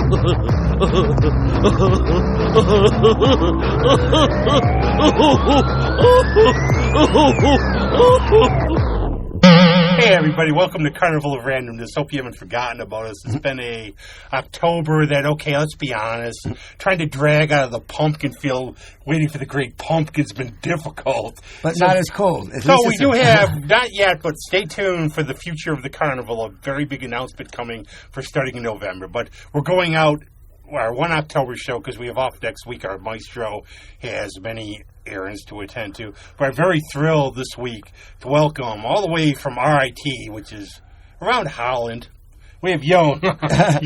Hey everybody, welcome to Carnival of Randomness. Hope you haven't forgotten about us. It's been a October that, okay, let's be honest, trying to drag out of the pumpkin field, waiting for the great pumpkin's been difficult. But not as cold. So we do have, not yet, but stay tuned for the future of the carnival, a very big announcement coming for starting in November. But we're going out our 1 October show because we have off next week. Our maestro has many errands to attend to. But I'm very thrilled this week to welcome all the way from RIT, which is around Holland. We have Johannes.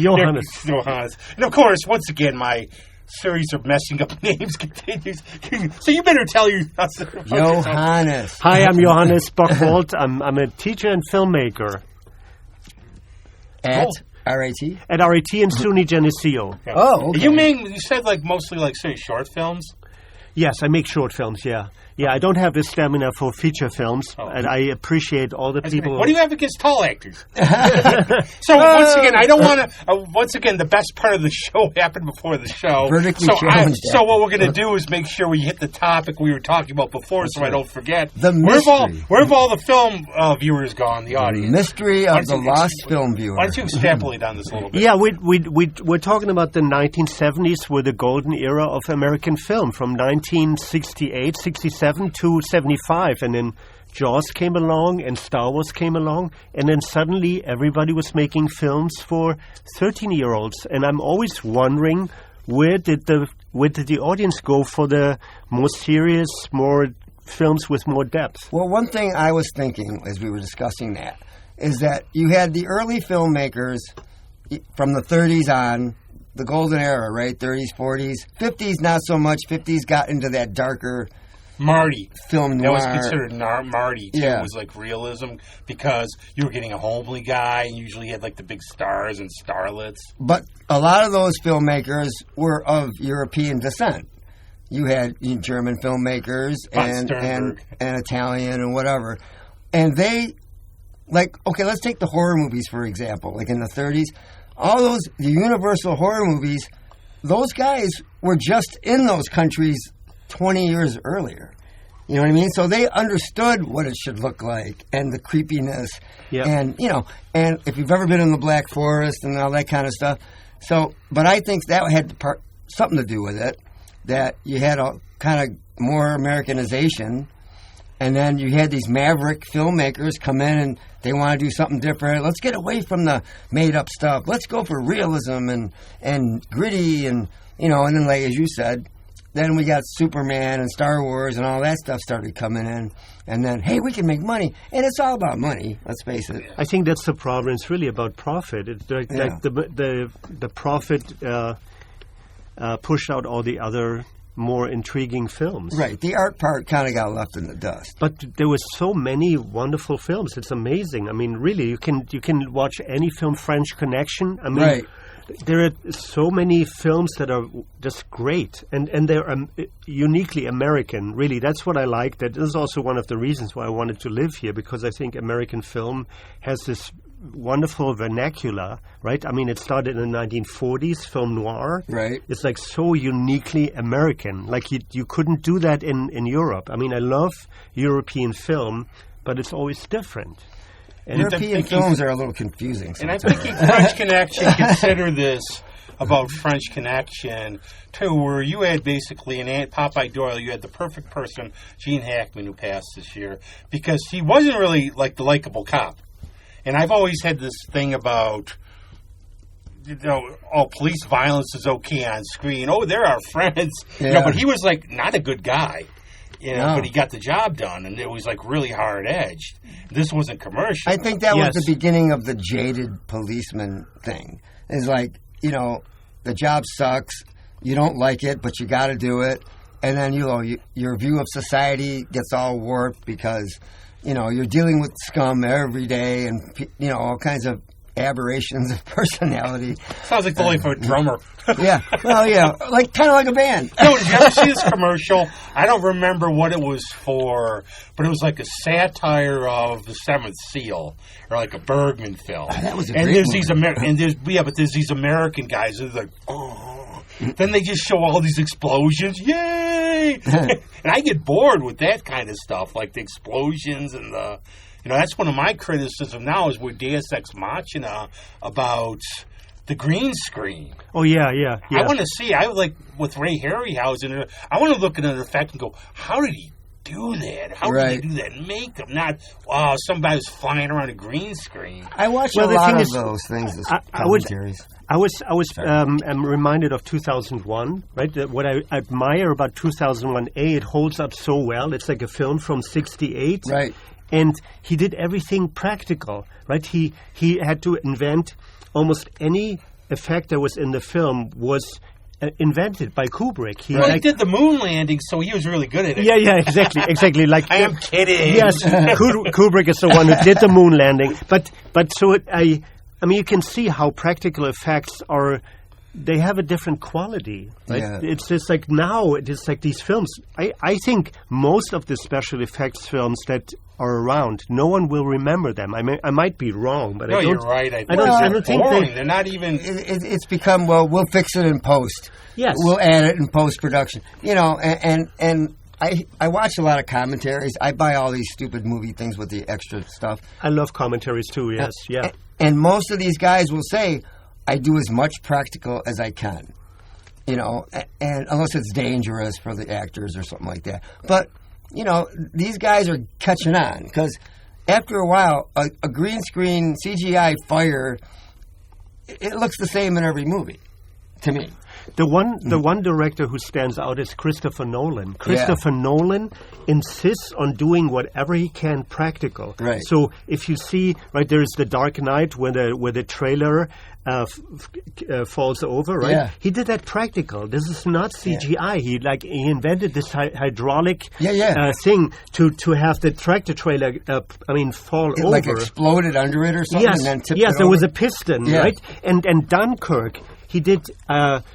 And of course, once again, my series of messing up names continues. So you better tell us. Johannes. Hi, I'm Johannes Bockwoldt. I'm a teacher and filmmaker. At RIT? At RIT in SUNY Geneseo. Yeah. Oh, okay. You said mostly say short films? Yes, I make short films, yeah. Yeah, I don't have the stamina for feature films, and I appreciate all the people. What do you have against tall actors? So once again, I don't want to. Once again, the best part of the show happened before the show. Vertically challenged. So what we're going to do is make sure we hit the topic we were talking about before, so I don't forget. The mystery. Where have all the film viewers gone? The audience. The mystery of the lost film viewer. Why don't you extrapolate on this a little bit? Yeah, we're talking about the 1970s were the golden era of American film, from 1968, 67 to 75, and then Jaws came along and Star Wars came along, and then suddenly everybody was making films for 13-year-olds, and I'm always wondering where did the audience go for the more serious, more films with more depth? Well, one thing I was thinking as we were discussing that is that you had the early filmmakers from the 30s on, the golden era, right? 30s, 40s, 50s not so much. 50s got into that darker Marty. Film noir. That was considered Marty, too. Yeah. It was like realism because you were getting a homely guy and usually had the big stars and starlets. But a lot of those filmmakers were of European descent. You had German filmmakers and Italian and whatever. And they, okay, let's take the horror movies, for example. Like in the 30s, the Universal horror movies, those guys were just in those countries 20 years earlier. You know what I mean? So they understood what it should look like and the creepiness. Yep. And, and if you've ever been in the Black Forest and all that kind of stuff. So, but I think that had something to do with it, that you had a kind of more Americanization, and then you had these maverick filmmakers come in and they want to do something different. Let's get away from the made-up stuff. Let's go for realism and gritty and then as you said, then we got Superman and Star Wars and all that stuff started coming in. And then, hey, we can make money. And it's all about money, let's face it. I think that's the problem. It's really about profit. It's like the profit pushed out all the other more intriguing films. Right. The art part kind of got left in the dust. But there were so many wonderful films. It's amazing. I mean, really, you can watch any film, French Connection. I mean, right. There are so many films that are just great, and they're uniquely American, really. That's what I like. That is also one of the reasons why I wanted to live here, because I think American film has this wonderful vernacular, right? I mean, it started in the 1940s, film noir. Right. It's so uniquely American. You couldn't do that in Europe. I mean, I love European film, but it's always different. And European films are a little confusing sometimes. And I'm thinking French Connection, consider this about French Connection, too, where you had basically in Aunt Popeye Doyle, you had the perfect person, Gene Hackman, who passed this year, because he wasn't really the likable cop. And I've always had this thing about, police violence is okay on screen. Oh, they're our friends. Yeah. But he was not a good guy. No. But he got the job done, and it was really hard-edged. This wasn't commercial. I think that was the beginning of the jaded policeman thing. It's the job sucks, you don't like it, but you got to do it, and then your view of society gets all warped because you're dealing with scum every day, and all kinds of aberrations of personality. Sounds like the life of a drummer. Yeah, well, yeah, kind of like a band. No, did you ever see this commercial? I don't remember what it was for, but it was like a satire of The Seventh Seal, or like a Bergman film. Oh, that was a and great there's movie. but there's these American guys that are like, oh. Then they just show all these explosions. Yay! And I get bored with that kind of stuff, like the explosions and the... that's one of my criticisms now is with Deus Ex Machina about the green screen. Oh, yeah. I want to see, with Ray Harryhausen, I want to look at an effect and go, how did he do that? How did he do that and make them? Not, somebody was flying around a green screen. I watch a lot of those things, commentaries. I was reminded of 2001, right? What I admire about 2001, it holds up so well. It's like a film from 1968. Right. And he did everything practical, right? He had to invent almost any effect that was in the film was invented by Kubrick. He did the moon landing, so he was really good at it. Yeah, exactly. Like I am kidding. Yes, Kubrick is the one who did the moon landing. But I mean, you can see how practical effects are. They have a different quality, right? Yeah. It's just like now, it's like these films. I think most of the special effects films that are around, no one will remember them. I might be wrong, but you're right. I don't think they're not even. It's become, we'll fix it in post. Yes, we'll add it in post production. And I watch a lot of commentaries. I buy all these stupid movie things with the extra stuff. I love commentaries too. Yes, yeah. And most of these guys will say, I do as much practical as I can, and unless it's dangerous for the actors or something like that. But, these guys are catching on because after a while, a green screen CGI fire, it looks the same in every movie, to me. The one director who stands out is Christopher Nolan. Christopher Nolan insists on doing whatever he can practical. Right. So if you see, there's The Dark Knight where the trailer falls over, right? Yeah. He did that practical. This is not CGI. Yeah. He invented this hydraulic thing to have the tractor trailer fall over. Like exploded under it or something. Yes, and then tipped yes, it there over. was a piston, right? And Dunkirk, he did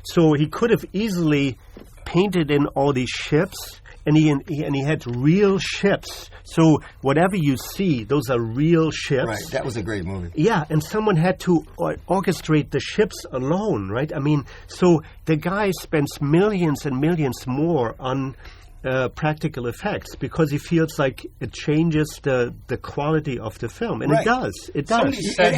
so he could have easily painted in all these ships. And he had real ships. So whatever you see, those are real ships. Right, that was a great movie. Yeah, and someone had to orchestrate the ships alone, right? I mean, so the guy spends millions and millions more on practical effects because he feels like it changes the quality of the film, and it does. It does. Somebody said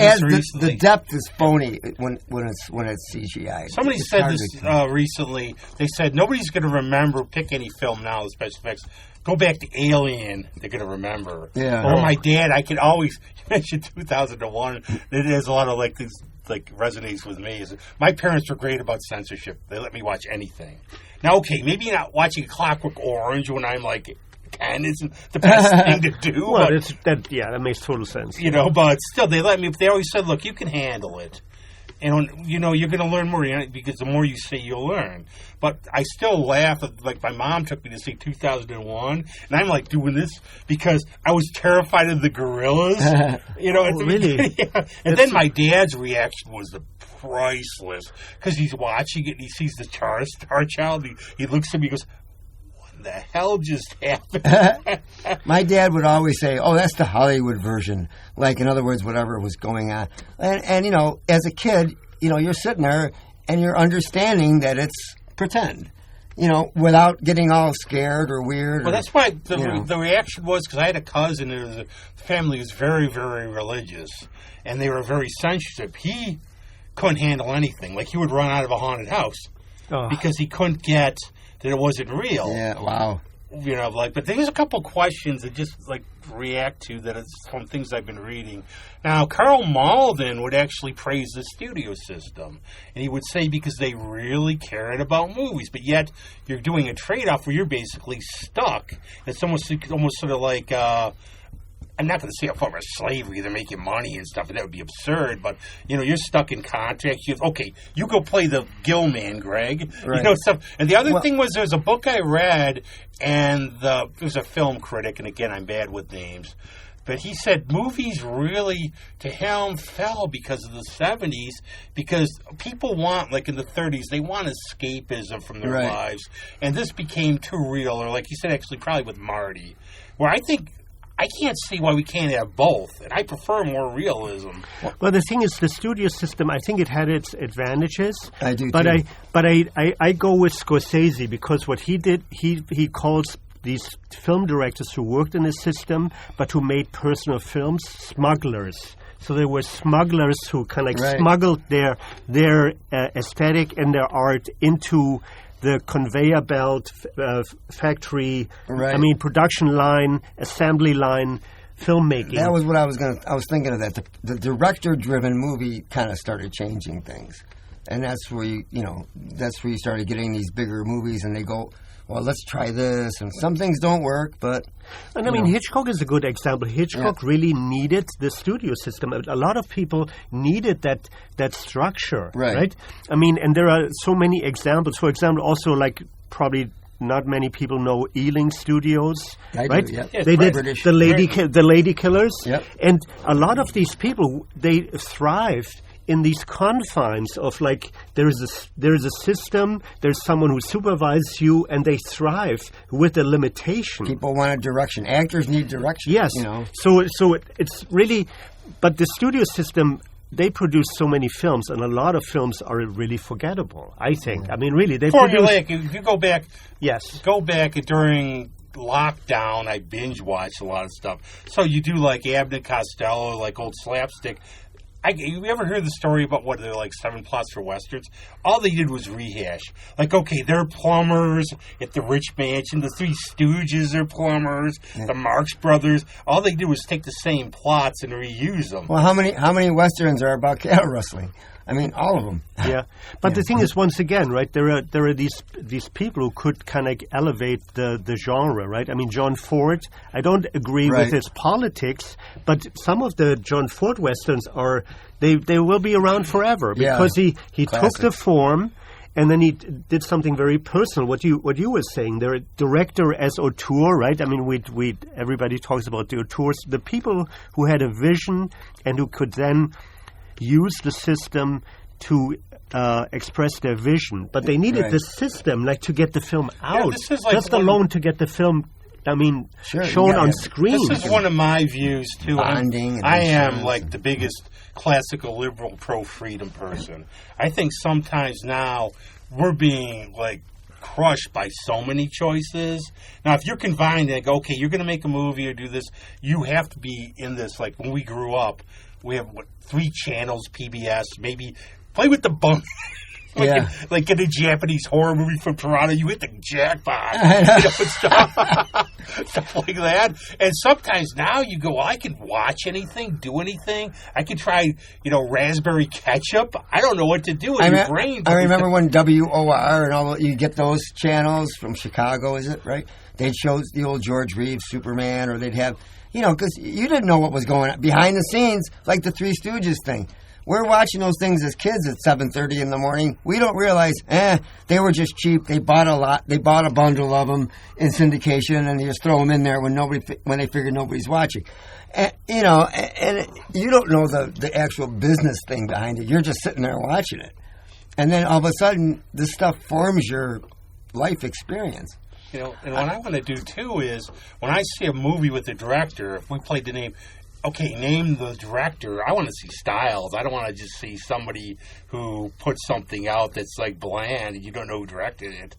the depth is phony when it's CGI. Somebody said this recently. They said nobody's going to remember. Pick any film now, the special effects. Go back to Alien. They're going to remember. Yeah. Or my dad. I could always mention 2001. There's a lot of things resonates with me. My parents were great about censorship. They let me watch anything. Now, okay, maybe you're not watching Clockwork Orange when I'm 10 isn't the best thing to do. Well, but, that makes total sense. But still, they let me. They always said, "Look, you can handle it." And, you're going to learn more because the more you see, you'll learn. But I still laugh. My mom took me to see 2001, and I'm doing this because I was terrified of the gorillas. Really? Yeah. And then my dad's reaction was priceless because he's watching it and he sees the Star Child. He looks at me and goes, what the hell just happened? My dad would always say, oh, that's the Hollywood version. In other words, whatever was going on. And as a kid, you're sitting there and you're understanding that it's pretend, without getting all scared or weird. Well, that's why the reaction was because I had a cousin and the family was very, very religious and they were very sensitive. He couldn't handle anything. He would run out of a haunted house because he couldn't get that it wasn't real. Yeah, wow. But there's a couple questions that just react to that it's from things I've been reading. Now, Carl Malden would actually praise the studio system, and he would say because they really cared about movies, but yet you're doing a trade-off where you're basically stuck. It's almost sort of I'm not going to say a form of slavery. They're making money and stuff, and that would be absurd. But you're stuck in contracts. You go play the Gill Man, Greg. Right. Stuff. And the other thing was, there's a book I read, and there was a film critic, and again, I'm bad with names. But he said movies really, to him, fell because of the 70s, because people want, like in the 30s, they want escapism from their lives. And this became too real, or like you said, actually probably with Marty, where I think I can't see why we can't have both, and I prefer more realism. Well, the thing is, the studio system, I think it had its advantages. I do, but too. I go with Scorsese, because what he did, he calls these film directors who worked in his system, but who made personal films, smugglers. So there were smugglers who kind of smuggled their aesthetic and their art into the conveyor belt, factory, production line, assembly line, filmmaking. That was what I was thinking of that. The director-driven movie kind of started changing things. And that's where you started getting these bigger movies, and they go, well, let's try this, and some things don't work, but... And I mean, Hitchcock is a good example. Hitchcock really needed the studio system. A lot of people needed that structure, right? I mean, and there are so many examples. For example, also, like, probably not many people know Ealing Studios, right? Do, they did British. the Lady Killers. Yep. And a lot of these people, they thrived in these confines of, like, there is a system, there's someone who supervises you, and they thrive with a limitation. People want a direction. Actors need direction. Yes. So it's really, but the studio system, they produce so many films, and a lot of films are really forgettable, I think. I mean, really, they formulaic. If you go back, go back during lockdown, I binge watched a lot of stuff. So you do like Abbott and Costello, like old slapstick. You ever hear the story about what they're like 7 plots for Westerns? All they did was rehash. Like, okay, they're plumbers at the Rich Mansion. The Three Stooges are plumbers. The Marx Brothers. All they did was take the same plots and reuse them. Well, how many Westerns are about cattle rustling? I mean, all of them. Yeah, but the thing is, once again, right? There are these people who could kind of elevate the genre, right? I mean, John Ford. I don't agree with his politics, but some of the John Ford westerns are they will be around forever because he took the form. And then he did something very personal. What you were saying, the director as auteur, right? I mean, everybody talks about the auteurs, the people who had a vision and who could then use the system to express their vision. But they needed the system, like, to get the film out. This is like just alone to get the film, I mean, shown on screen. This is one of my views, too. Bonding. I am, like, the biggest classical liberal pro-freedom person. I think sometimes now we're being, like, crushed by so many choices. Now, if you're confined, like, okay, you're going to make a movie or do this, you have to be in this. Like, when we grew up, we have, 3 channels, PBS, maybe play with the bunk. Like in a Japanese horror movie from Toronto, you hit the jackpot. Stuff like that. And sometimes now you go, well, I can watch anything, do anything. I can try, raspberry ketchup. I don't know what to do with your brain. I remember when WOR and all, you get those channels from Chicago, is it, right? They'd show the old George Reeves Superman, or they'd have... because you didn't know what was going on behind the scenes, like the Three Stooges thing. We're watching those things as kids at 7:30 in the morning. We don't realize, they were just cheap. They bought a lot. They bought a bundle of them in syndication, and they just throw them in there when they figure nobody's watching. And, and you don't know the actual business thing behind it. You're just sitting there watching it, and then all of a sudden, this stuff forms your life experience. And what I want to do, too, is when I see a movie with the director, if we played the name, okay, name the director, I want to see styles. I don't want to just see somebody who puts something out that's, like, bland and you don't know who directed it.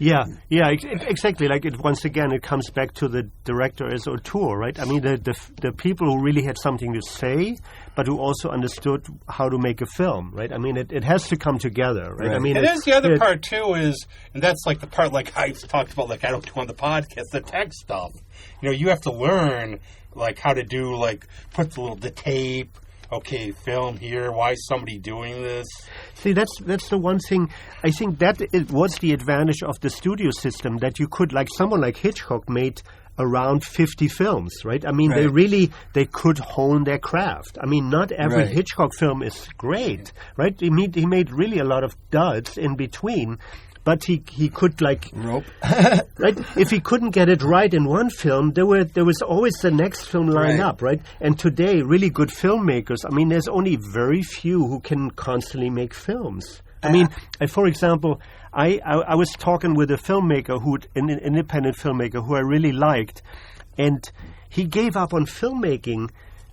Yeah, exactly. Like, once again, it comes back to the director as auteur, right? I mean, the people who really had something to say, but who also understood how to make a film, right? I mean, it has to come together, right? I mean, and there's the other part too is, and that's like the part like I've talked about, like I don't do on the podcast, the tech stuff. You have to learn like how to do like put the tape. Okay, film here. Why is somebody doing this? See, that's the one thing. I think that it was the advantage of the studio system, that you could, like someone like Hitchcock made around 50 films, right? I mean, they could hone their craft. I mean, not every Hitchcock film is great, right? He made really a lot of duds in between. But he could rope, right? If he couldn't get it right in one film, there was always the next film lined up, right? And today, really good filmmakers. I mean, there's only very few who can constantly make films. I mean, for example, I was talking with a filmmaker an independent filmmaker who I really liked, and he gave up on filmmaking.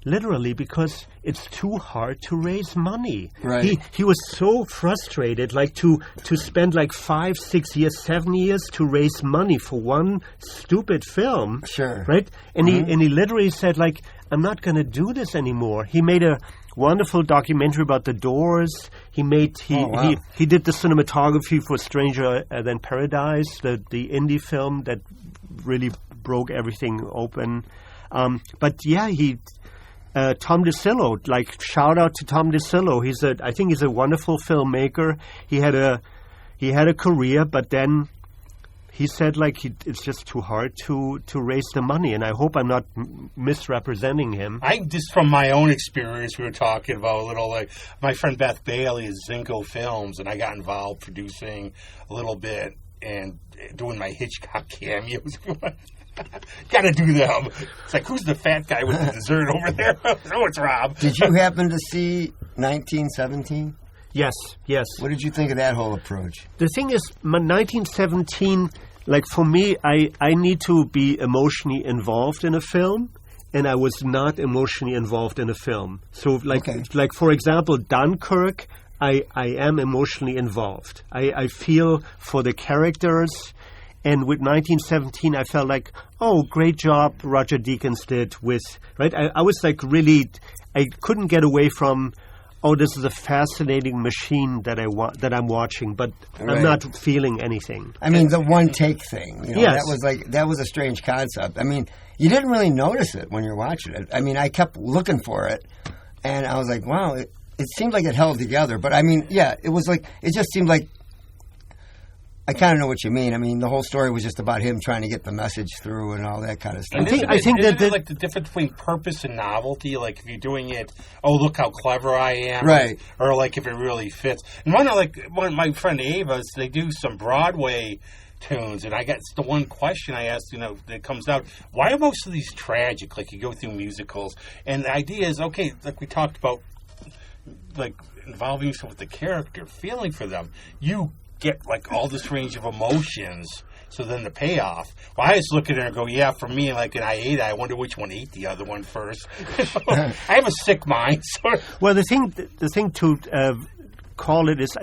Literally, because it's too hard to raise money. Right. He was so frustrated, to spend 5, 6 years, 7 years to raise money for one stupid film. Sure. Right? And he literally said, I'm not going to do this anymore. He made a wonderful documentary about the Doors. He did the cinematography for Stranger Than Paradise, the indie film that really broke everything open. Tom DeSillo, shout out to Tom DeSillo. I think he's a wonderful filmmaker. He had a career, but then he said it's just too hard to raise the money. And I hope I'm not misrepresenting him. I just from my own experience, we were talking about a little my friend Beth Bailey is Zinco Films, and I got involved producing a little bit and doing my Hitchcock cameos. Gotta do them. It's who's the fat guy with the dessert over there? Oh, it's Rob. Did you happen to see 1917? Yes. What did you think of that whole approach? The thing is, 1917, for me, I need to be emotionally involved in a film, and I was not emotionally involved in a film. So, for example, Dunkirk, I am emotionally involved. I feel for the characters. And with 1917, I felt great job Roger Deakins did with, right? I was really, I couldn't get away from, this is a fascinating machine that I'm watching, but I'm not feeling anything. I mean, the one take thing, yes. that was a strange concept. I mean, you didn't really notice it when you're watching it. I mean, I kept looking for it, and I was like, wow, it seemed like it held together. But I mean, it was it just seemed like, I kind of know what you mean. I mean, the whole story was just about him trying to get the message through and all that kind of stuff. I think that the difference between purpose and novelty. If you're doing it, look how clever I am, right? Or if it really fits. And one of my friend Ava's, they do some Broadway tunes, and I got the one question I asked, that comes out: why are most of these tragic? You go through musicals, and the idea is we talked about, involving yourself with the character, feeling for them, you get all this range of emotions. So then the payoff. Well, I just look at it and go, for me, and I ate it. I wonder which one ate the other one first. I have a sick mind. Well, the thing to call it is,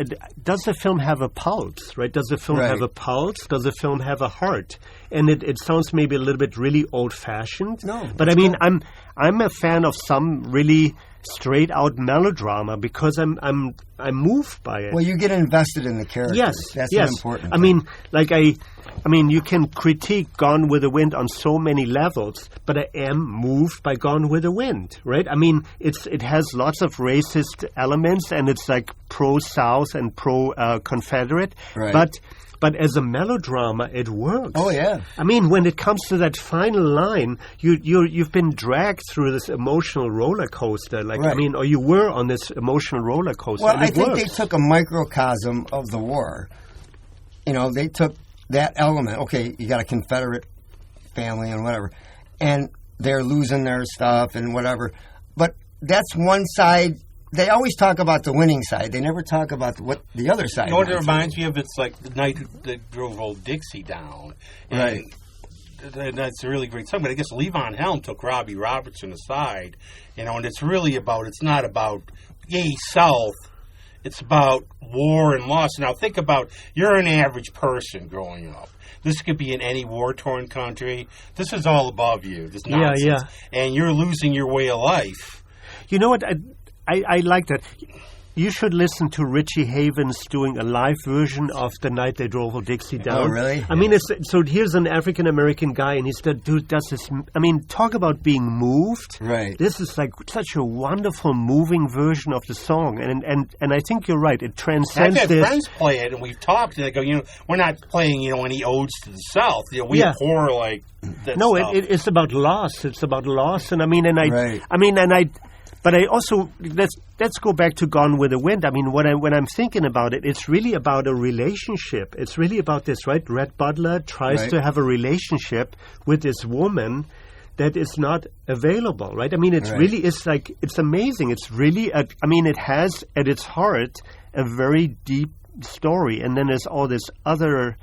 does the film have a pulse, right? Does the film have a pulse? Does the film have a heart? And it sounds maybe a little bit really old-fashioned. No. But I mean, I'm a fan of some really straight out melodrama because I'm moved by it. Well, you get invested in the character. Yes, that's the important thing. I mean, you can critique Gone with the Wind on so many levels, but I am moved by Gone with the Wind, right? I mean, it has lots of racist elements, and it's pro-South and pro-Confederate, right. But as a melodrama, it works. Oh, yeah. I mean, when it comes to that final line, you've been dragged through this emotional roller coaster. Right. I mean, or you were on this emotional roller coaster. Well, and I think they took a microcosm of the war. They took that element. Okay, you got a Confederate family and whatever, and they're losing their stuff and whatever. But that's one side. They always talk about the winning side. They never talk about what the other side. What it reminds me of, it's the night that drove old Dixie down. Right. And that's a really great song. But I guess Levon Helm took Robbie Robertson aside, and it's really about, it's not about, yay, South. It's about war and loss. Now think about, you're an average person growing up. This could be in any war-torn country. This is all above you. This nonsense. Yeah. And you're losing your way of life. You know what? I like that. you should listen to Richie Havens doing a live version of The Night They Drove Old Dixie Down. Oh, really? I mean, so here's an African-American guy, and dude does this. I mean, talk about being moved. Right. This is like such a wonderful, moving version of the song, and I think you're right. It transcends I've had this. friends play it, and we've talked, and they go, we're not playing, any odes to the South. We abhor, like, that stuff. It's about loss. It's about loss, and But I also let's go back to Gone with the Wind. I mean, when I'm thinking about it, it's really about a relationship. It's really about this, right? Rhett Butler tries to have a relationship with this woman that is not available, right? I mean, it's amazing. It's really, it has at its heart a very deep story, and then there's all this other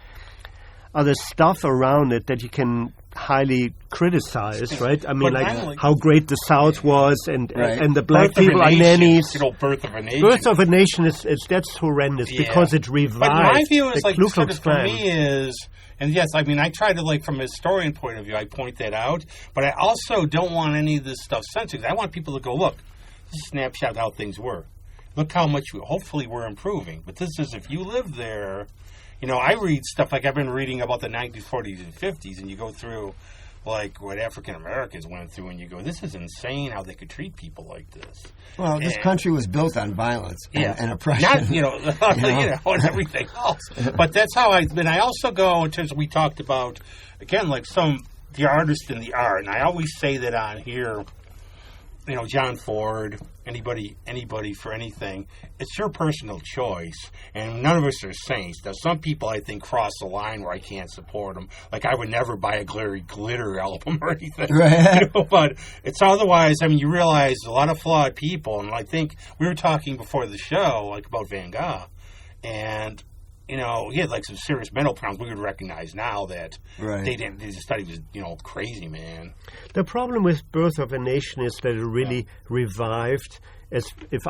stuff around it that you can highly criticize, right? I mean, like how great the South was, and the black people are nannies. Birth of a Nation. Birth of a Nation that's horrendous because it revived. But my view is the Ku Klux for me is, and yes, I mean, I try to from a historian point of view, I point that out, but I also don't want any of this stuff censored. I want people to go, look, this is a snapshot of how things were. Look how much hopefully we're improving. But this is if you live there. I read stuff like I've been reading about the 1940s and 50s, and you go through, like, what African Americans went through, and you go, this is insane how they could treat people like this. Well, this country was built on violence and oppression. Not, and everything else. But that's how I also go in terms of, we talked about, again, like the artist and the art, and I always say that on here, John Ford, anybody for anything, it's your personal choice, and none of us are saints. Now, some people, I think, cross the line where I can't support them. Like, I would never buy a glitter album or anything. Right. But it's otherwise, I mean, you realize a lot of flawed people, and I think we were talking before the show, like, about Van Gogh, and he had like some serious mental problems. We would recognize now that the study was, crazy, man. The problem with Birth of a Nation is that it really revived. If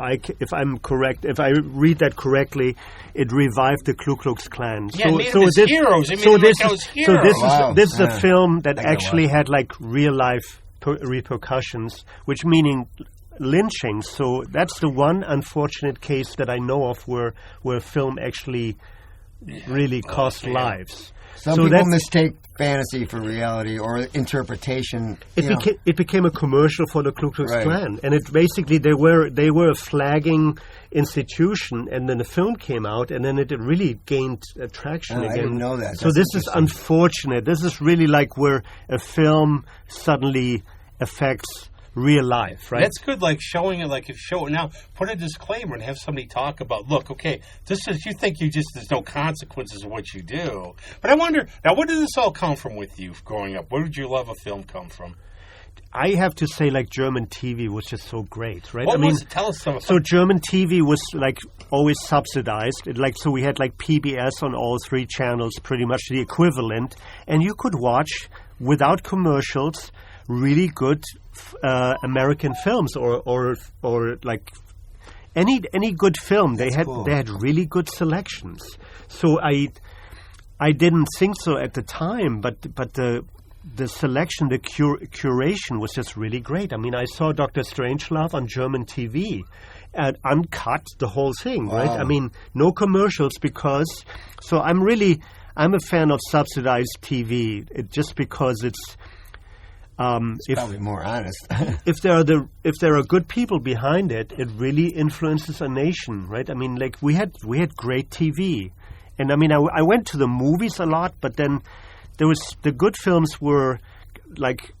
I'm correct, if I read that correctly, it revived the Ku Klux Klan. Heroes. This is a film that actually had like real life repercussions, which meaning lynchings. So that's the one unfortunate case that I know of where film actually really cost lives. Some people mistake fantasy for reality or interpretation. It became a commercial for the Ku Klux Klan, and it basically they were a flagging institution, and then the film came out, and then it really gained traction again. I didn't know that. So this is unfortunate. This is really like where a film suddenly affects real life, right? That's good, like showing it, like if show it now, put a disclaimer and have somebody talk about, look, okay, this is, you think there's no consequences of what you do. But I wonder, now where did this all come from with you growing up? Where did your love of film come from? I have to say, like, German TV was just so great, right? What was it? Tell us some. So German TV was, like, always subsidized. So we had, like, PBS on all three channels, pretty much the equivalent. And you could watch, without commercials, really good American films or like any good film. They had really good selections. So I didn't think so at the time, but the selection, the curation was just really great. I mean, I saw Dr. Strangelove on German TV and uncut the whole thing, right? I mean, no commercials because. So I'm a fan of subsidized TV. Just because it's. It's probably more honest. if there are good people behind it, it really influences a nation, right? I mean, like we had great TV, and I mean, I went to the movies a lot, but then the good films were like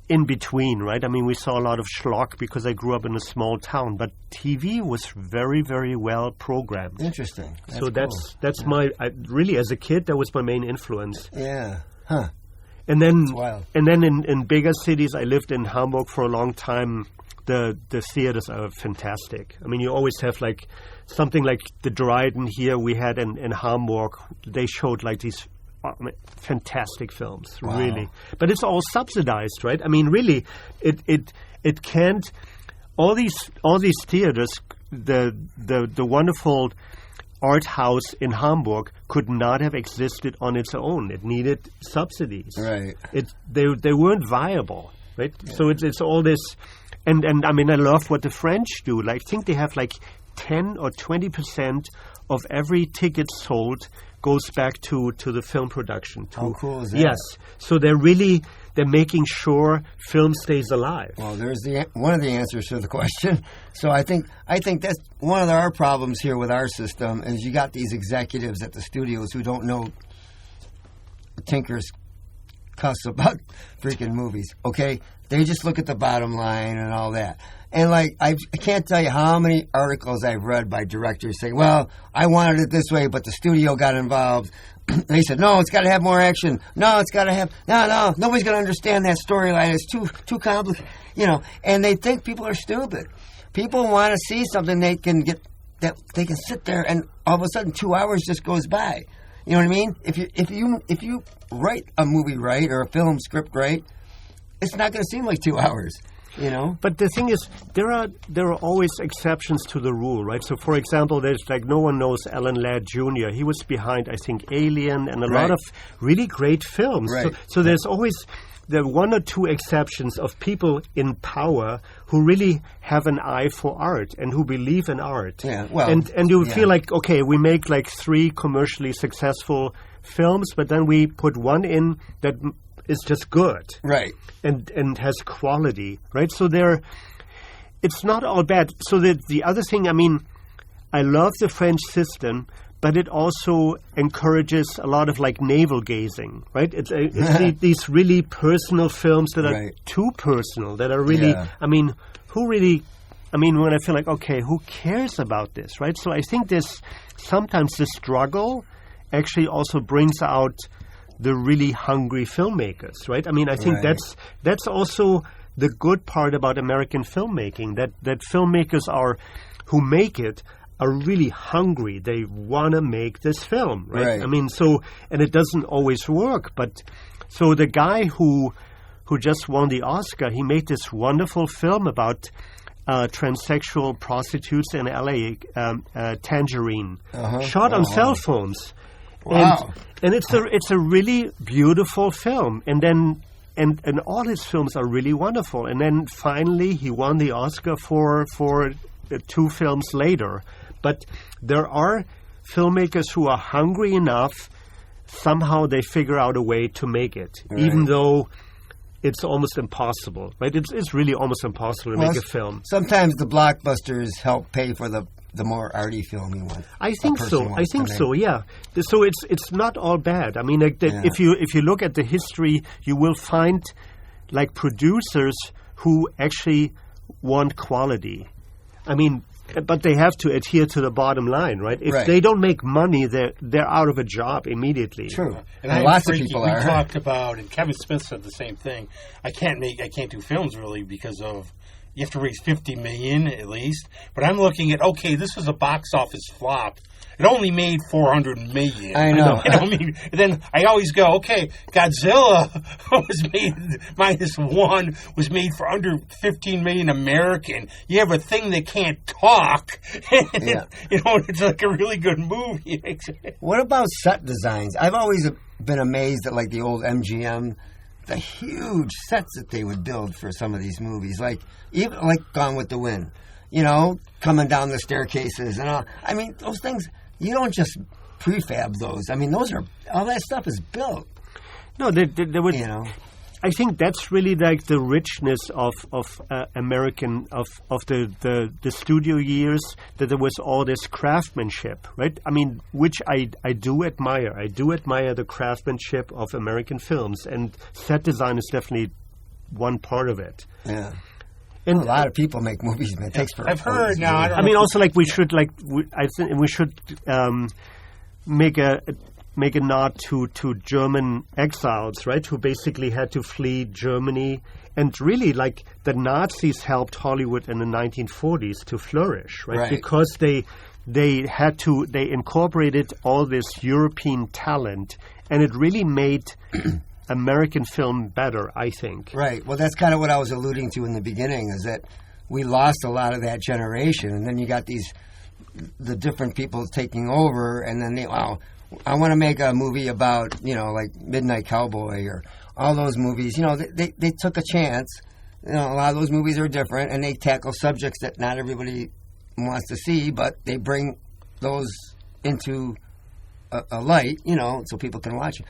in between, right? I mean, we saw a lot of schlock because I grew up in a small town, but TV was very, very well programmed. Interesting. That's my really as a kid that was my main influence. Yeah. Huh. And then in bigger cities, I lived in Hamburg for a long time. The theaters are fantastic. I mean, you always have like something like the Dryden here we had in Hamburg. They showed like these fantastic films, really. But it's all subsidized, right? I mean, really, it can't. All these theaters, the wonderful art house in Hamburg could not have existed on its own. It needed subsidies. Right. They weren't viable, right? So it's all this, and I mean I love what the French do. Like, I think they have like 10 or 20% of every ticket sold goes back to the film production. How cool is that? Yes. So they're making sure film stays alive. Well, there's one of the answers to the question. So I think that's one of our problems here with our system is you got these executives at the studios who don't know tinker's cuss about freaking movies. Okay, they just look at the bottom line and all that. And like I can't tell you how many articles I've read by directors saying, "Well, I wanted it this way, but the studio got involved." They said, "No, it's got to have more action. No, it's got to have no. Nobody's going to understand that storyline. It's too complicated." And they think people are stupid. People want to see something they can get that they can sit there and all of a sudden 2 hours just goes by. You know what I mean? If you write a movie right or a film script right, it's not going to seem like 2 hours. But the thing is, there are always exceptions to the rule, right? So, for example, there's no one knows Alan Ladd Jr. He was behind, I think, Alien and a lot of really great films. Right. So there's always the one or two exceptions of people in power who really have an eye for art and who believe in art. Yeah, well, and you feel like, okay, we make like 3 commercially successful films, but then we put one in that is just good, right, and has quality, right? So it's not all bad. So the other thing, I mean, I love the French system, but it also encourages a lot of like navel gazing, right? It's these really personal films that are too personal, that are really, I mean, when I feel like, okay, who cares about this, right? So I think sometimes the struggle actually also brings out the really hungry filmmakers, right? I mean, I think that's also the good part about American filmmaking, that filmmakers who make it are really hungry. They want to make this film, right? I mean, and it doesn't always work, but so the guy who just won the Oscar, he made this wonderful film about transsexual prostitutes in L.A., Tangerine, shot on cell phones. Wow. And it's a really beautiful film. And then and all his films are really wonderful. And then finally he won the Oscar for 2 films later. But there are filmmakers who are hungry enough, somehow they figure out a way to make it, even though it's almost impossible, right? It's really almost impossible to make a film. Sometimes the blockbusters help pay for the more arty film you want. I think so. Yeah. So it's not all bad. I mean, if you look at the history, you will find like producers who actually want quality. I mean, but they have to adhere to the bottom line, right? If they don't make money, they're out of a job immediately. True. And lots of people are. We talked about, and Kevin Smith said the same thing. I can't do films really because of. You have to raise $50 million at least. But I'm looking at, okay, this was a box office flop. It only made $400 million. I know. I mean, then I always go, okay, Godzilla was made -1, was made for under $15 million American. You have a thing that can't talk. It's like a really good movie. What about set designs? I've always been amazed at like the old MGM. The huge sets that they would build for some of these movies, even like Gone with the Wind, coming down the staircases and all. I mean, those things, you don't just prefab those. I mean, all that stuff is built. No, they would. I think that's really like the richness of American of the studio years, that there was all this craftsmanship, right? I mean, which I do admire. I do admire the craftsmanship of American films, and set design is definitely one part of it. Yeah. And a lot of people make movies, man. It takes forever. I've heard now. I mean, also like we should make a nod to German exiles, right, who basically had to flee Germany. And really, like, the Nazis helped Hollywood in the 1940s to flourish, right? Because they incorporated all this European talent, and it really made American film better, I think. Right. Well, that's kind of what I was alluding to in the beginning, is that we lost a lot of that generation, and then you got the different people taking over, and then I want to make a movie about, like Midnight Cowboy or all those movies. They took a chance. A lot of those movies are different, and they tackle subjects that not everybody wants to see, but they bring those into a light, so people can watch it.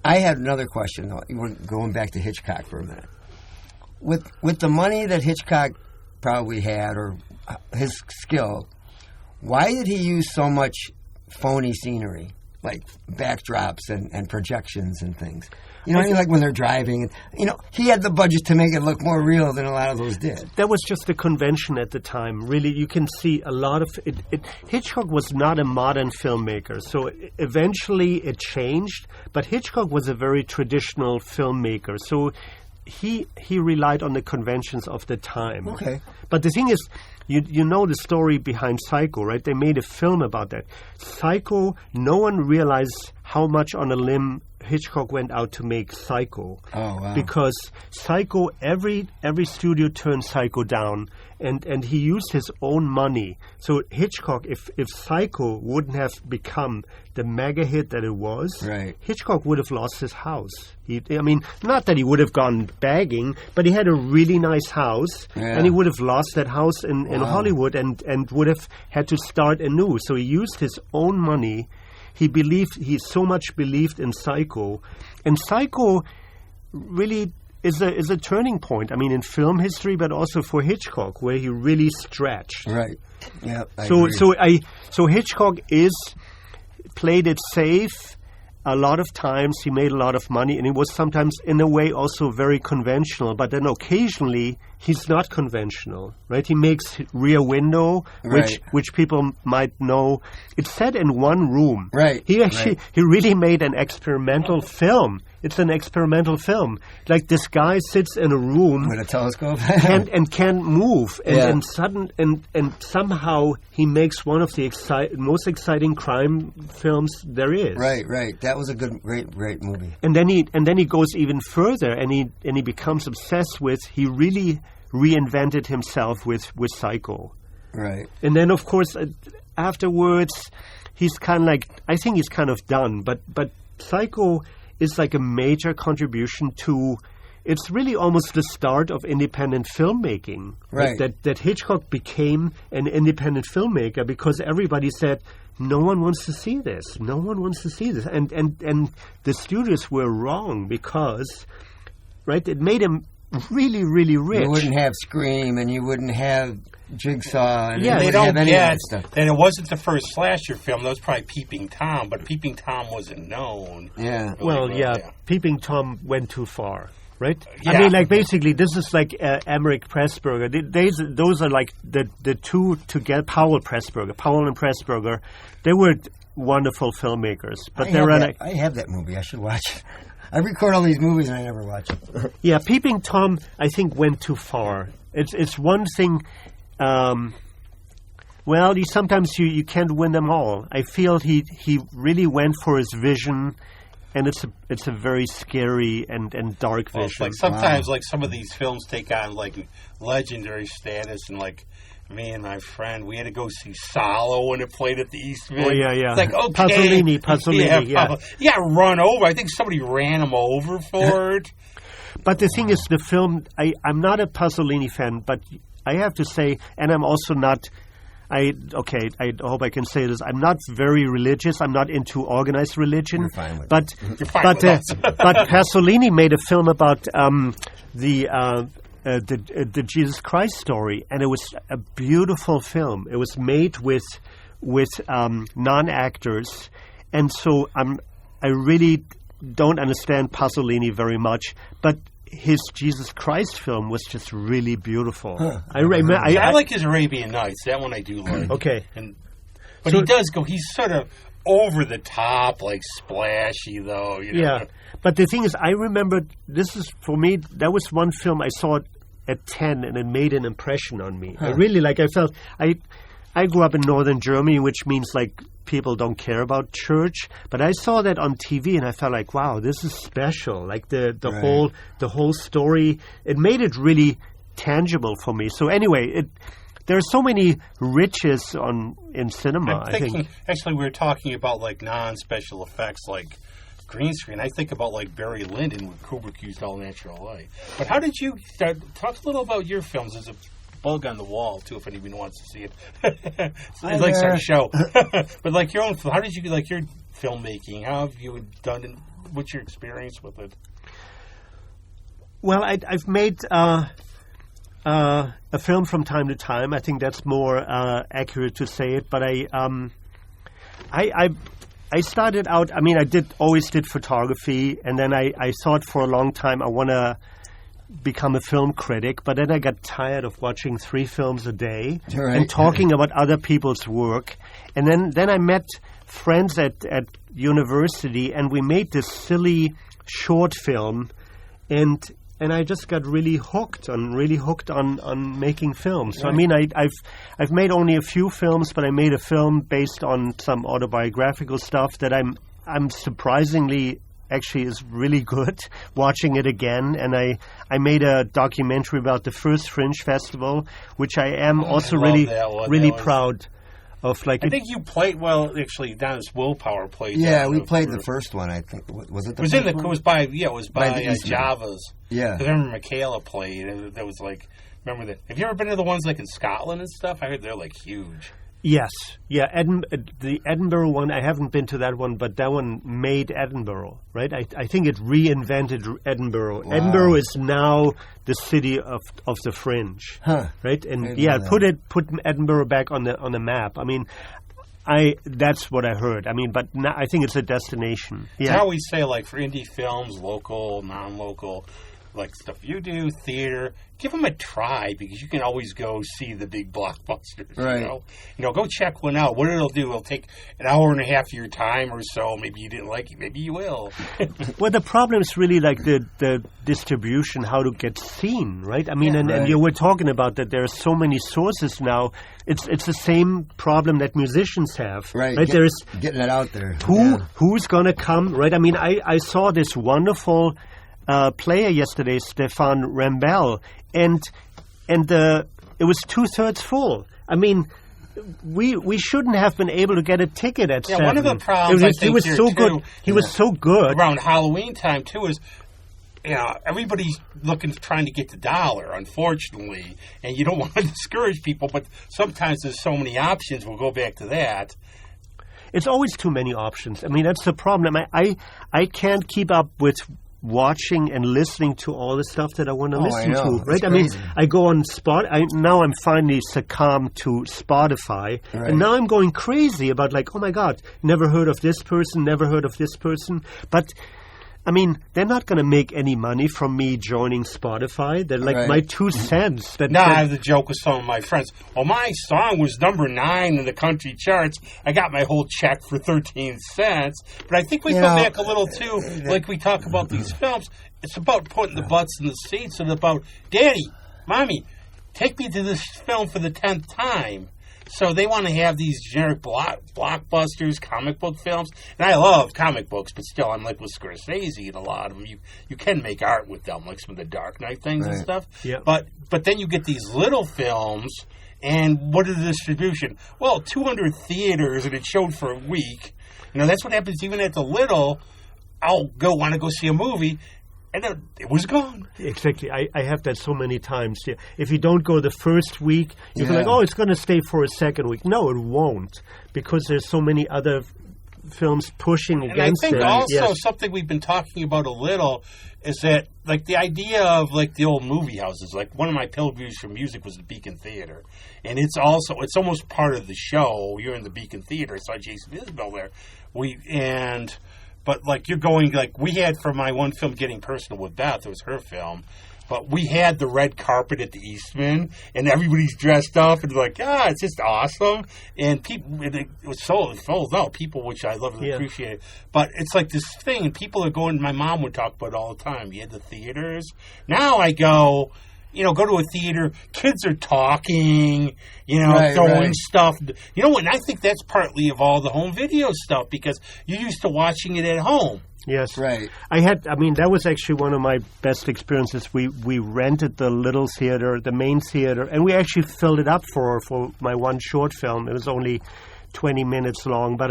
I had another question, though. We're going back to Hitchcock for a minute. With the money that Hitchcock probably had, or his skill, why did he use so much phony scenery, like backdrops and projections and things? Like when they're driving. He had the budget to make it look more real than a lot of those did. That was just a convention at the time. Really, you can see a lot of it. Hitchcock was not a modern filmmaker, so eventually it changed. But Hitchcock was a very traditional filmmaker, so he relied on the conventions of the time. Okay. But the thing is, you know the story behind Psycho, right? They made a film about that. Psycho, no one realized how much on a limb Hitchcock went out to make Psycho. Oh, wow. Because Psycho, every studio turned Psycho down, and he used his own money. So Hitchcock, if Psycho wouldn't have become the mega hit that it was, right, Hitchcock would have lost his house. Not that he would have gone begging, but he had a really nice house, and he would have lost that house in Hollywood and would have had to start anew. So he used his own money. He so much believed in Psycho, and Psycho really is a turning point. In film history, but also for Hitchcock, where he really stretched. Right. Yeah. So Hitchcock played it safe. A lot of times he made a lot of money, and it was sometimes in a way also very conventional, but then occasionally he's not conventional, right? He makes Rear Window, which people might know. It's set in one room. Right. He really made an experimental film. It's an experimental film. Like this guy sits in a room with a telescope and can't move, and somehow he makes one of the most exciting crime films there is. Right. That was a great movie. And then he goes even further, and he becomes obsessed with. He really reinvented himself with Psycho. Right. And then of course afterwards he's kind of like, I think he's kind of done. But Psycho is like a major contribution to. It's really almost the start of independent filmmaking. Right. That Hitchcock became an independent filmmaker because everybody said, no one wants to see this. No one wants to see this. And the studios were wrong because, right, it made him really, really rich. You wouldn't have Scream and you wouldn't have Jigsaw. And they wouldn't don't have any get of that stuff. that it wasn't the first slasher film. That was probably Peeping Tom, but Peeping Tom wasn't known. Yeah. Peeping Tom went too far. Right? Yeah. Basically, this is like Emmerich Pressburger. Those are like the two together. Powell and Pressburger. They were wonderful filmmakers. But I have that movie. I should watch it. I record all these movies and I never watch it. Yeah, Peeping Tom, I think, went too far. It's one thing. Sometimes you can't win them all. I feel he really went for his vision. And it's a very scary and dark vision. Like sometimes, like some of these films take on like legendary status, and like me and my friend, we had to go see Salo when it played at the East Mid. Oh yeah. It's like, okay, Pasolini. Run over. I think somebody ran him over for it. But the thing is, the film. I'm not a Pasolini fan, but I have to say, and I'm also not. I hope I can say this. I'm not very religious. I'm not into organized religion. You're fine with but Pasolini made a film about the Jesus Christ story, and it was a beautiful film. It was made with non-actors, and so I really don't understand Pasolini very much, but his Jesus Christ film was just really beautiful. Huh. I like his Arabian Nights. That one I do like. Okay. But he does go, he's sort of over the top, like splashy, though. Yeah. But the thing is, I remember, this is, for me, that was one film I saw at 10, and it made an impression on me. Huh. I grew up in northern Germany, which means, like, people don't care about church, but I saw that on TV and I felt like, wow, this is special. Like the whole story, it made it really tangible for me. So anyway, there are so many riches in cinema. I think actually we were talking about like non-special effects, like green screen. I think about like Barry Lyndon when Kubrick used all natural light. But how did you talk a little about your films as a bug on the wall, too, if anyone wants to see it. It likes our show. But like your own, how did you like your filmmaking? How have you done it? What's your experience with it? Well, I've made a film from time to time. I think that's more accurate to say it. But I started out. I mean, always did photography, and then I thought for a long time I want to become a film critic. But then I got tired of watching 3 films a day and talking about other people's work. And then I met friends at university, and we made this silly short film, and I just got really hooked on making films. So I mean, I've made only a few films, but I made a film based on some autobiographical stuff that I'm surprisingly actually is really good watching it again. And I made a documentary about the first Fringe Festival, which I am also really proud of. Like, I think you played actually. Dennis Willpower played. Yeah, we played the first one. I think was it the first one? It was by Java's. Yeah, because I remember Michaela played, and that was like. Remember that? Have you ever been to the ones like in Scotland and stuff? I heard they're like huge. Yes, yeah. The Edinburgh one, I haven't been to that one, but that one made Edinburgh, right? I think it reinvented Edinburgh. Wow. Edinburgh is now the city of the Fringe, right? And put Edinburgh back on the map. I mean, that's what I heard. I mean, but now I think it's a destination. Yeah. I always say, like, for indie films, local, non-local, like stuff you do, theater, give them a try, because you can always go see the big blockbusters. Right. You know, go check one out. What it'll do, it'll take an hour and a half of your time or so. Maybe you didn't like it. Maybe you will. Well, the problem is really like the distribution, how to get seen, right? I mean, and you were talking about that there are so many sources now. It's the same problem that musicians have. Right. There's getting it out there. Who's going to come, right? I mean, I saw this wonderful player yesterday, Stefan Rambel, and it was 2/3 full. I mean, we shouldn't have been able to get a ticket at 7. One of the problems he was so good. He was so good around Halloween time too. Is everybody's trying to get the dollar, unfortunately, and you don't want to discourage people, but sometimes there's so many options. We'll go back to that. It's always too many options. I mean, that's the problem. I can't keep up with watching and listening to all the stuff that I want to listen to, right? I mean, I go on now I'm finally succumbed to Spotify, and now I'm going crazy about like, oh my God, never heard of this person, but I mean, they're not going to make any money from me joining Spotify. They're like my 2 cents. I have the joke with some of my friends. Well, my song was number 9 in the country charts. I got my whole check for 13 cents. But I think we go back a little, too, like we talk about these films. It's about putting the butts in the seats and about, Daddy, Mommy, take me to this film for the 10th time. So they want to have these generic blockbusters, comic book films. And I love comic books, but still, I'm like with Scorsese and a lot of them. You can make art with them, like some of the Dark Knight things and stuff. Yeah. But then you get these little films, and what is the distribution? Well, 200 theaters, and it showed for a week. That's what happens even at the little. I'll want to go see a movie. And then it was gone. Exactly. I have that so many times. Yeah. If you don't go the first week, you feel like, oh, it's going to stay for a second week. No, it won't, because there's so many other films pushing against it. And I think also something we've been talking about a little is that, like, the idea of, like, the old movie houses. Like, one of my pilgrimages for music was the Beacon Theater. And it's almost part of the show. You're in the Beacon Theater. I saw Jason Isbell there. But, like, you're going, like, we had for my one film, Getting Personal with Beth, it was her film, but we had the red carpet at the Eastman, and everybody's dressed up, and like, it's just awesome. And people, it was sold out, people, which I love and appreciate. But it's like this thing, and people are going, my mom would talk about it all the time. You had the theaters. Now I go to a theater, kids are talking, throwing stuff. And I think that's partly of all the home video stuff, because you're used to watching it at home. Yes. Right. That was actually one of my best experiences. We rented the little theater, the main theater, and we actually filled it up for my one short film. It was only 20 minutes long, but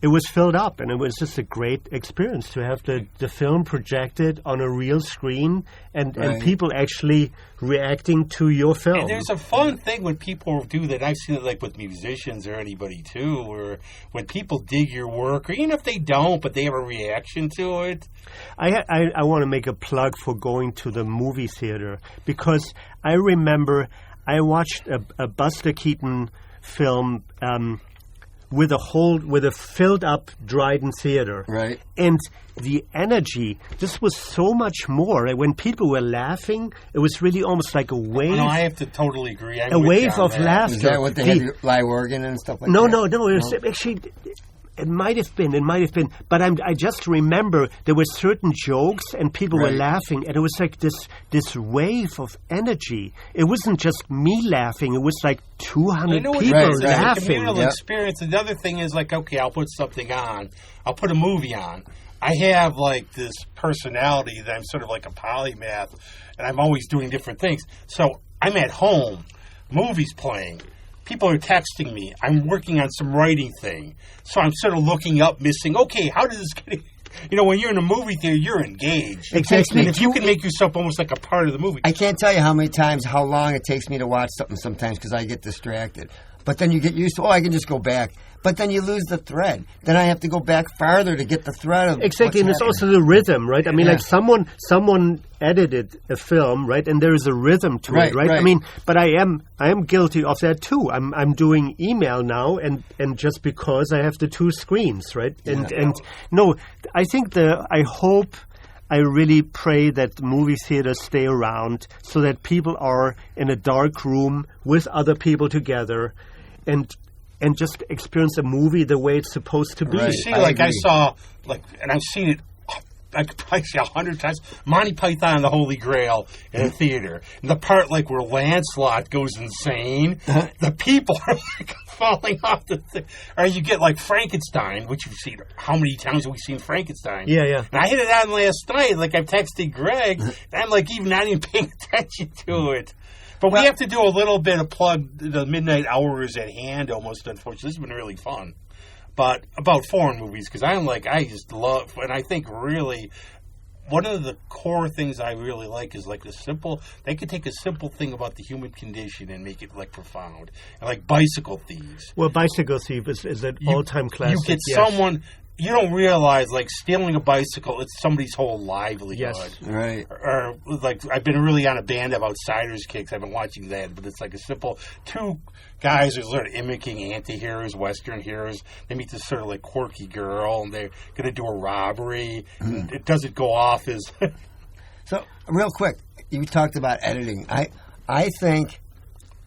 it was filled up, and it was just a great experience to have the film projected on a real screen and people actually reacting to your film. And there's a fun thing when people do that. I've seen it like with musicians or anybody too, where when people dig your work, or even if they don't, but they have a reaction to it. I want to make a plug for going to the movie theater, because I remember I watched a Buster Keaton film with a filled up Dryden Theater. Right. And the energy, this was so much more. When people were laughing, it was really almost like a wave. No, I have to totally agree. A wave of laughter. Is that what they had, live organ and stuff like that? No. It was actually... It might have been, but I just remember there were certain jokes and people were laughing, and it was like this wave of energy. It wasn't just me laughing; it was like 200 people laughing. The communal experience. The other thing is like, okay, I'll put something on. I'll put a movie on. I have like this personality that I'm sort of like a polymath, and I'm always doing different things. So I'm at home, movies playing. People are texting me. I'm working on some writing thing. So I'm sort of looking up, missing, okay, how does this get... when you're in a movie theater, you're engaged. Exactly. And if you can make yourself almost like a part of the movie. I can't tell you how long it takes me to watch something sometimes because I get distracted. But then you get used to, I can just go back. But then you lose the thread. Then I have to go back farther to get the thread of exactly, and it's also the rhythm, right? I mean, like someone edited a film, right? And there is a rhythm to it, right? I mean, but I am guilty of that too. I'm doing email now, and just because I have the two screens, right? And no, I think I really pray that movie theaters stay around so that people are in a dark room with other people together, and just experience a movie the way it's supposed to be. Right. See, I saw, and I've seen it, I could probably say 100 times, Monty Python and the Holy Grail in a theater. And the part, where Lancelot goes insane, the people are, falling off the thing. Or you get, Frankenstein, which you've seen. How many times have we seen Frankenstein? Yeah. And I hit it on last night, I'm texting Greg, and I'm, even not even paying attention to it. But we have to do a little bit of plug. The midnight hour is at hand almost, unfortunately. This has been really fun. But about foreign movies, because I just love, and I think really one of the core things I really like is they could take a simple thing about the human condition and make it profound. And Bicycle Thieves. Well, Bicycle Thieves is an all-time classic. You get someone... You don't realize, stealing a bicycle, it's somebody's whole livelihood. Yes. Right. Or, I've been really on a band of Outsiders kicks. I've been watching that, but it's a simple... Two guys are sort of mimicking anti-heroes, Western heroes. They meet this sort of, quirky girl, and they're going to do a robbery. Mm. It doesn't go off as... So, real quick, you talked about editing. I think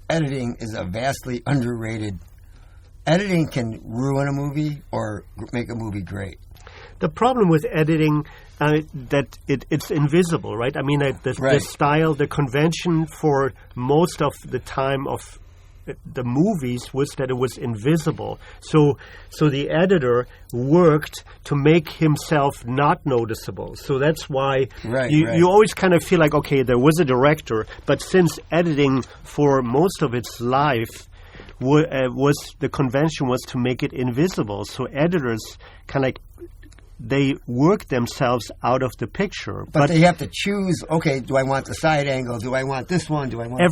editing is a vastly underrated... Editing can ruin a movie or make a movie great. The problem with editing, that it's invisible, right? I mean, the style, the convention for most of the time of the movies was that it was invisible. So the editor worked to make himself not noticeable. So that's why you always kind of feel like, okay, there was a director, but since editing for most of its life the convention was to make it invisible. So editors they work themselves out of the picture. But they have to choose, okay, do I want the side angle? Do I want this one? Do I want...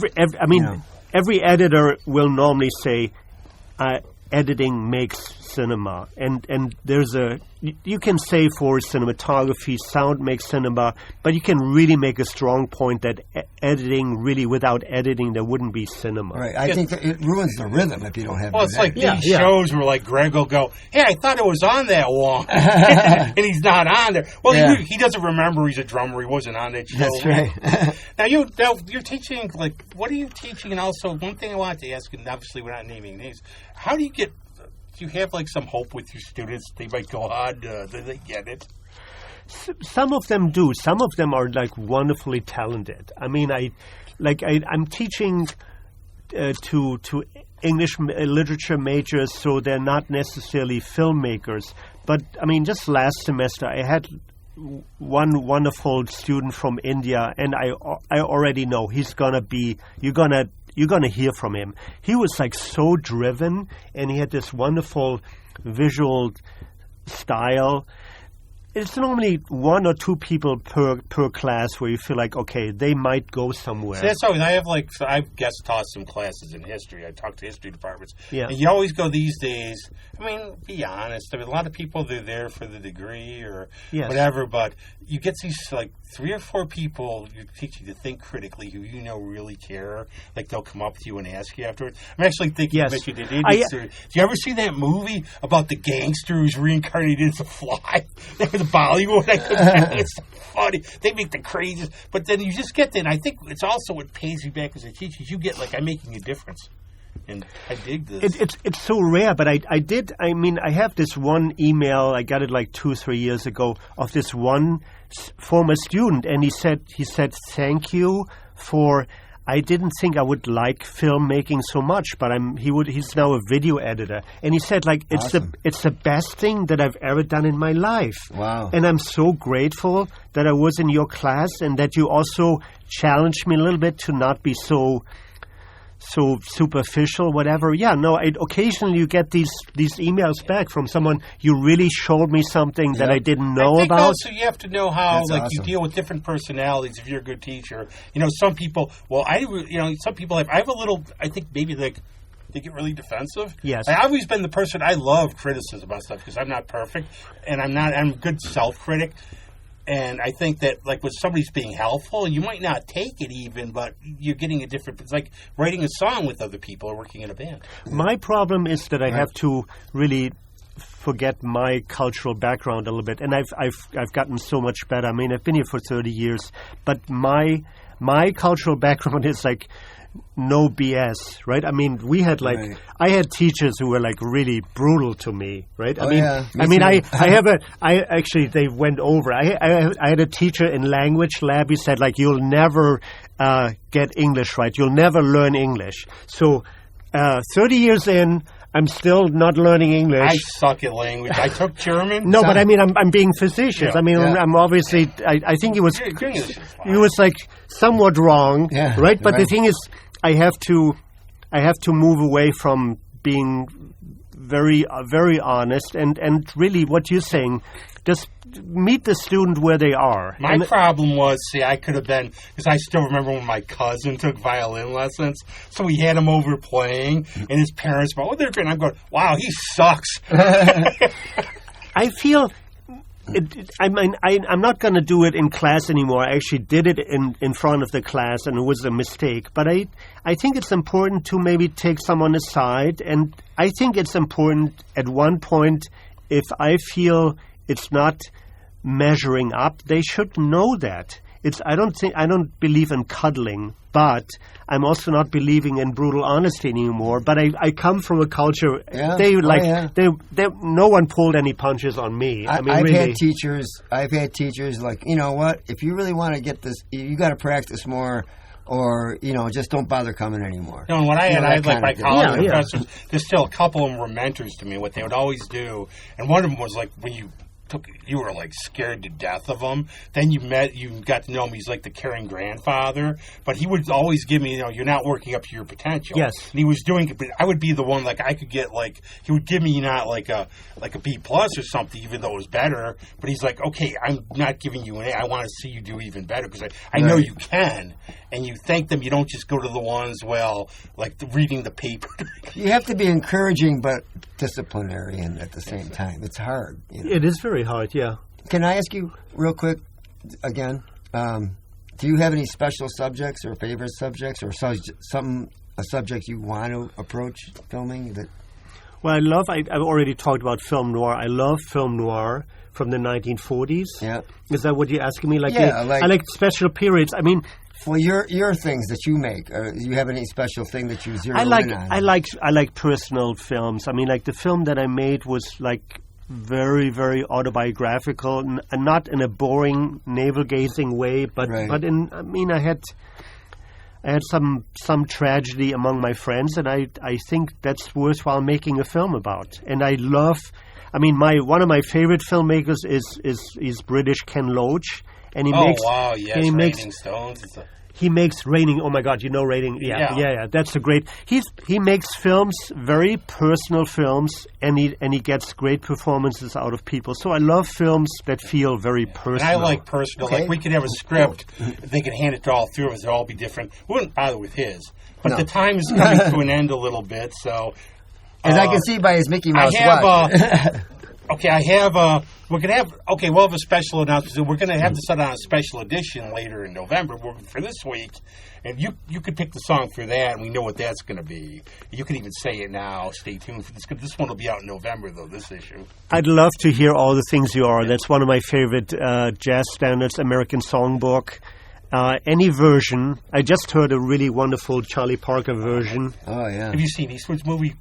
Every editor will normally say, editing makes cinema. And there's you can say for cinematography, sound makes cinema, but you can really make a strong point that editing, really without editing, there wouldn't be cinema. Right. I think that it ruins the rhythm if you don't have... Well, it's these shows where Greg will go, hey, I thought it was on that one. And he's not on there. Well, he doesn't remember he's a drummer. He wasn't on that show. That's right. Now, you're teaching, what are you teaching? And also, one thing I wanted to ask, and obviously we're not naming names, how do you get... Do you have some hope with your students? They might go on. Do they get it? Some of them do. Some of them are wonderfully talented. I mean, I'm teaching to English literature majors, so they're not necessarily filmmakers. But I mean, just last semester, I had one wonderful student from India, and I already know he's gonna be. You're going to hear from him. He was so driven, and he had this wonderful visual style. It's normally one or two people per class where you feel like, okay, they might go somewhere. See, that's always, I've guest taught some classes in history. I talk to history departments. Yeah. And you always go these days, I mean, be honest. I mean, a lot of people, they're there for the degree or whatever, but you get these, like, 3 or 4 people you teach you to think critically who you know really care. Like, they'll come up to you and ask you afterwards. I'm actually thinking about you did. Do you ever see that movie about the gangster who's reincarnated as a fly? That was Bollywood. It's funny. They make the craziest. But then you just get that. And I think it's also what pays me back as a teacher. You get, like, I'm making a difference. And I dig this. It's so rare, but I have this one email, I got it like 2-3 years ago, of this one former student, and he said thank you for, I didn't think I would like filmmaking so much, but he's now a video editor, and he said, like, awesome. it's the best thing that I've ever done in my life. Wow. And I'm so grateful that I was in your class and that you also challenged me a little bit to not be so superficial, whatever. Yeah, no, occasionally you get these emails back from someone, you really showed me something that I didn't know about. Also, you have to know how, That's awesome. You deal with different personalities if you're a good teacher. You know, some people, some people I have a little, I think maybe they get really defensive. Yes. I've always been the person, I love criticism about stuff because I'm not perfect and I'm a good self-critic. And I think that, like, when somebody's being helpful, you might not take it even, but you're getting a different... It's like writing a song with other people or working in a band. My problem is that I have to really forget my cultural background a little bit. And I've gotten so much better. I mean, I've been here for 30 years. But my cultural background is, like, no BS, right? I mean, we had, like... Right. I had teachers who were, like, really brutal to me, right? Oh, Actually, they went over. I had a teacher in language lab. He said, like, you'll never get English right. You'll never learn English. So 30 years in, I'm still not learning English. I suck at language. I took German. No, but I mean, I'm being facetious. Yeah. I mean, I'm obviously... I think he was like somewhat wrong, right? But the thing is, I have to move away from being very, very honest and really what you're saying, just meet the student where they are. My problem was, I could have been, because I still remember when my cousin took violin lessons, so we had him over playing, and his parents were, they're great. And I'm going, wow, he sucks. I feel... I'm not going to do it in class anymore. I actually did it in front of the class, and it was a mistake. But I think it's important to maybe take someone aside, and I think it's important at one point, if I feel it's not measuring up, they should know that. I don't believe in cuddling, but I'm also not believing in brutal honesty anymore. But I come from a culture no one pulled any punches on me. I've had teachers like, you know what, if you really want to get this, you got to practice more. Or, just don't bother coming anymore. You know, when I had like my college professors, there's still a couple of them were mentors to me. What they would always do, and one of them was like when you were like scared to death of him. Then you got to know him. He's like the caring grandfather. But he would always give me, you're not working up to your potential. Yes. And he was doing it, but I would be the one, like, I could get, like, he would give me not like a B plus or something, even though it was better. But he's like, okay, I'm not giving you an A. I want to see you do even better because I know you can. And you thank them. You don't just go to the ones, like reading the paper. You have to be encouraging but disciplinarian at the same time. It's hard. It is very hard, yeah. Can I ask you real quick again? Do you have any special subjects or favorite subjects or a subject you want to approach filming? Well, I've already talked about film noir. I love film noir from the 1940s. Yeah. Is that what you're asking me? I like special periods. I mean... Well, your things that you make, do you have any special thing that you zero in on? I like personal films. I mean, like the film that I made was like very, very autobiographical, and not in a boring, navel-gazing way, but in. I mean, I had some tragedy among my friends, and I think that's worthwhile making a film about. And I love. I mean, one of my favorite filmmakers is British Ken Loach. And he makes Raining Stones. He makes Raining. Oh my God, you know Raining? Yeah. That's a great. He makes films, very personal films, and he gets great performances out of people. So I love films that feel very personal. And I like personal. Okay. Like we could have a script, they could hand it to all three of us. They'll all be different. We wouldn't bother with his, but the time is coming to an end a little bit. So, as I can see by his Mickey Mouse watch. We'll have a special announcement. We're going to have to set on a special edition later in November for this week. And you could pick the song for that, and we know what that's going to be. You can even say it now. Stay tuned for this. This one will be out in November, though, this issue. I'd love to hear All the Things You Are. That's one of my favorite jazz standards, American Songbook. Any version. I just heard a really wonderful Charlie Parker version. Oh, yeah. Have you seen Eastwood's movie?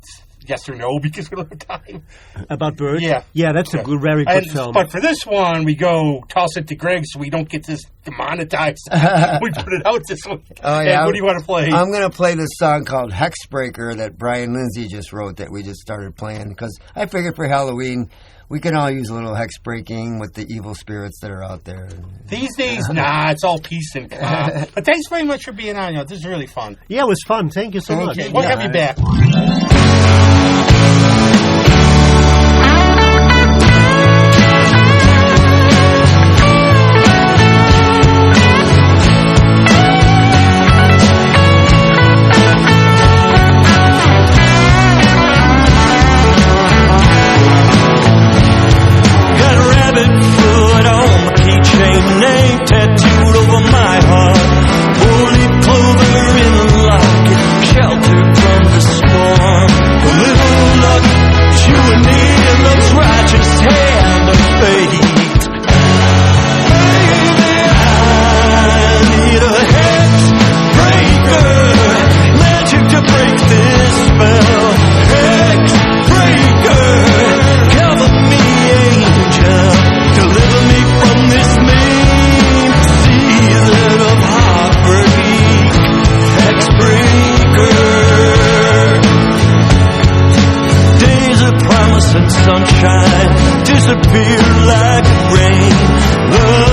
Yes or no, because we don't have time. About birds? Yeah. Yeah, that's a very good film. But for this one, we go toss it to Greg so we don't get this demonetized. We put it out this week. Oh, yeah. And what do you want to play? I'm going to play this song called Hexbreaker that Brian Lindsay just wrote that we just started playing because I figured for Halloween we can all use a little hex breaking with the evil spirits that are out there. These days, it's all peace and calm. But thanks very much for being on. This is really fun. Yeah, it was fun. Thank you so much. We'll have you back. Tattooed over my heart, holy clover in a locket, shelter from the storm. A little luck, you and me in love's righteous hand of fate. Baby, I need a hex breaker, magic to break this spell. Hex breaker, cover me, angel, deliver me from this season of heartbreak, Hexbreaker. Days of promise and sunshine disappear like rain. Love